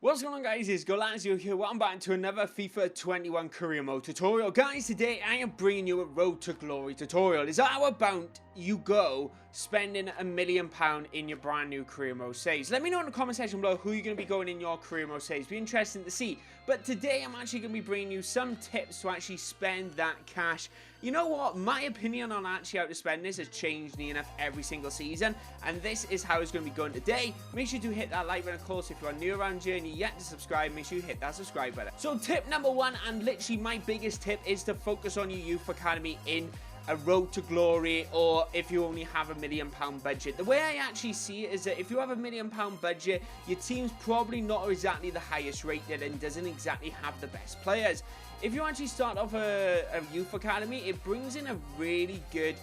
What's going on, guys? It's Goalazio here. Welcome back to another FIFA 21 career mode tutorial. Guys, today I am bringing you a Road to Glory tutorial. It's how about you go spending £1 million in your brand new career mode saves. Let me know in the comment section below who you're going to be going in your career mode saves. Be interesting to see. But today I'm actually going to be bringing you some tips to actually spend that cash. You know what? My opinion on actually how to spend this has changed near enough every single season, and this is how it's going to be going today. Make sure to hit that like button, of course. If you are new around here and you're yet to subscribe, make sure you hit that subscribe button. So tip number one, and literally my biggest tip, is to focus on your youth academy in a Road to Glory, or if you only have £1 million budget. The way I actually see it is that if you have £1 million budget, your team's probably not exactly the highest rated and doesn't exactly have the best players. If you actually start off a youth academy, it brings in a really good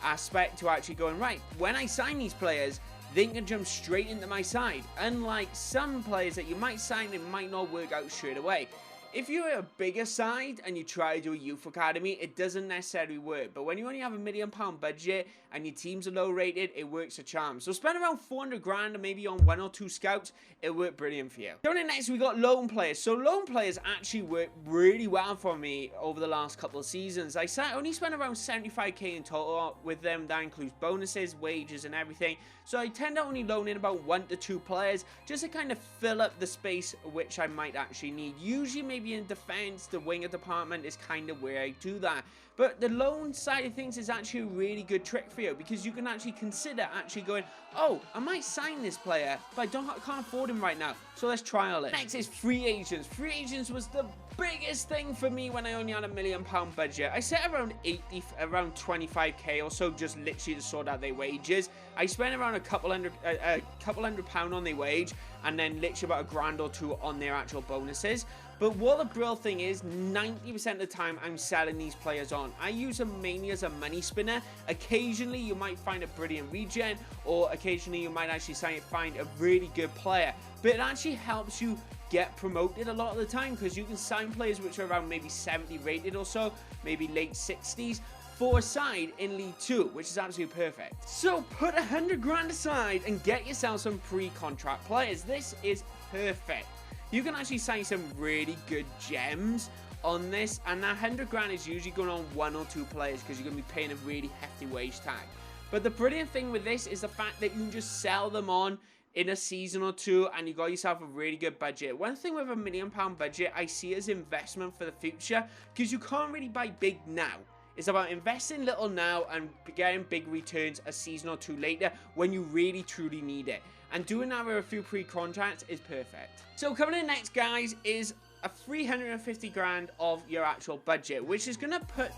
aspect to actually going, right, when I sign these players, they can jump straight into my side. Unlike some players that you might sign, it might not work out straight away. If you're a bigger side and you try to do a youth academy, it doesn't necessarily work. But when you only have £1 million budget and your teams are low rated, it works a charm. So spend around 400 grand and maybe on 1 or 2 scouts, it'll work brilliant for you. Going in next, we got loan players. So loan players actually work really well for me over the last couple of seasons. I only spent around 75k in total with them. That includes bonuses, wages and everything. So I tend to only loan in about 1 to 2 players just to kind of fill up the space which I might actually need. Usually maybe in defense, the winger department is kind of where I do that. But the loan side of things is actually a really good trick for you, because you can actually consider actually going, oh, I might sign this player, but I can't afford him right now, so let's trial it. Next is free agents. Free agents was the biggest thing for me when I only had £1 million budget. I set around 25k or so, just literally to sort out their wages. I spent around a couple hundred pound on their wage, and then literally about a grand or two on their actual bonuses. But what the brilliant thing is, 90% of the time I'm selling these players on. I use them mainly as a money spinner. Occasionally you might find a brilliant regen, or occasionally you might actually find a really good player. But it actually helps you get promoted a lot of the time, because you can sign players which are around maybe 70 rated or so, maybe late 60s, for a side in League 2, which is absolutely perfect. So put 100 grand aside and get yourself some pre-contract players. This is perfect. You can actually sign some really good gems on this, and that 100 grand is usually going on 1 or 2 players, because you're going to be paying a really hefty wage tag. But the brilliant thing with this is the fact that you can just sell them on in a season or two, and you got yourself a really good budget. One thing with £1 million budget I see as investment for the future, because you can't really buy big now. It's about investing little now and getting big returns a season or 2 later when you really truly need it. And doing that with a few pre-contracts is perfect. So coming in next, guys, is a 350 grand of your actual budget, which is going to put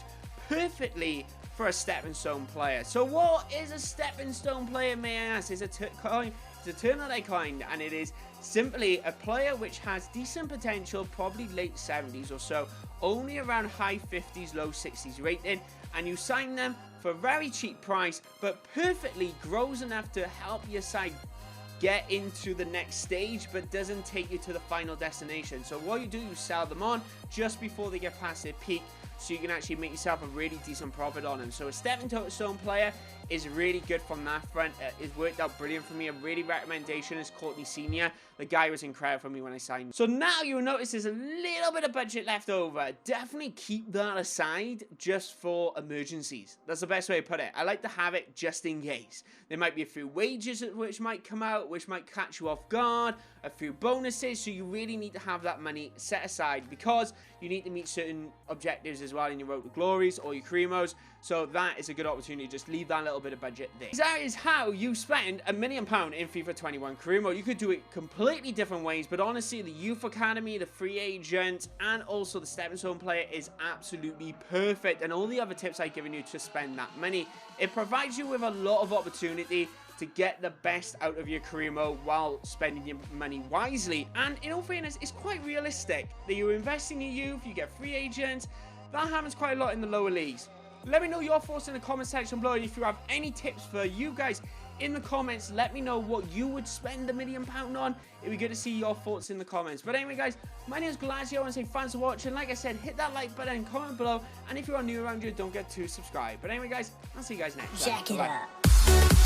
perfectly for a stepping stone player. So what is a stepping stone player, may I ask? It's a term that I coined, and it is simply a player which has decent potential, probably late 70s or so, only around high 50s, low 60s rated, and you sign them for a very cheap price, but perfectly grows enough to help your side get into the next stage, but doesn't take you to the final destination. So what you do, you sell them on just before they get past their peak, so you can actually make yourself a really decent profit on them. So a stepping stone player is really good from that front. It's worked out brilliant for me. A really recommendation is Courtney Senior. The guy was incredible for me when I signed him. So now you'll notice there's a little bit of budget left over. Definitely keep that aside just for emergencies. That's the best way to put it. I like to have it just in case. There might be a few wages which might come out, which might catch you off guard, a few bonuses, so you really need to have that money set aside, because you need to meet certain objectives as well in your Road to Glories or your career modes. So that is a good opportunity. Just leave that little bit of budget there. That is how you spend £1 million in FIFA 21 career mode. You could do it completely different ways, but honestly, the youth academy, the free agent, and also the stepping stone player is absolutely perfect. And all the other tips I've given you to spend that money, it provides you with a lot of opportunity to get the best out of your career mode while spending your money wisely. And in all fairness, it's quite realistic that you invest in your youth, you get free agents. That happens quite a lot in the lower leagues. Let me know your thoughts in the comment section below. If you have any tips for you guys in the comments, let me know what you would spend £1 million on. It'd be good to see your thoughts in the comments. But anyway, guys, my name is Goalazio. I want to say thanks for watching. Like I said, hit that like button and comment below. And if you are new around here, don't forget to subscribe. But anyway, guys, I'll see you guys next time. Jack it up.